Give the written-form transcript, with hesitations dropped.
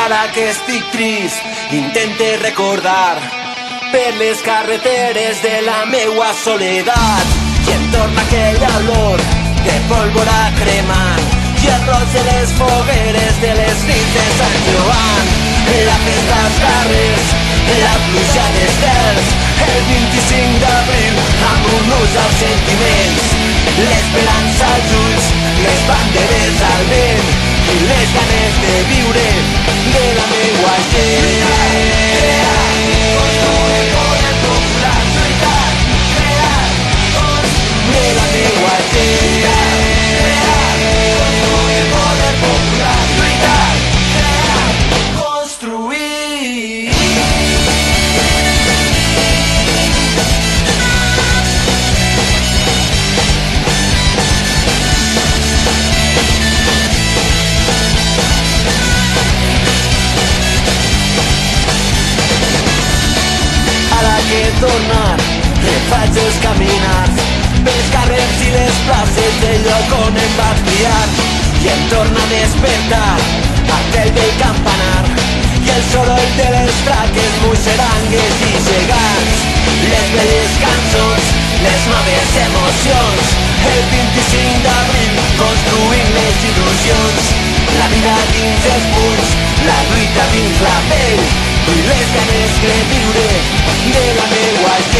Ara que estic trist, intente recordar per les carreteres de la meua soledat i em torna aquell olor de pólvora cremant i el roig de les fogueres de les nits de Sant Joan. La festa als carrers, la pluja d'estels, el 25 d'abril amb un nus als sentiments, l'esperança als ulls, les banderes al vent i les ganes de viure de la meua gent. De la meua gent. Tornar, refaig els caminars pels carrers i les places del lloc on em vaig criar i em torna a despertar aquell del campanar i el soroll de les traques, muixerangues i gegants, les velles cançons, les noves emocions, el 25 d'abril construint les il·lusions, la vida dins els punys, la lluita dins la pell i les ganes de viure de la meua gent.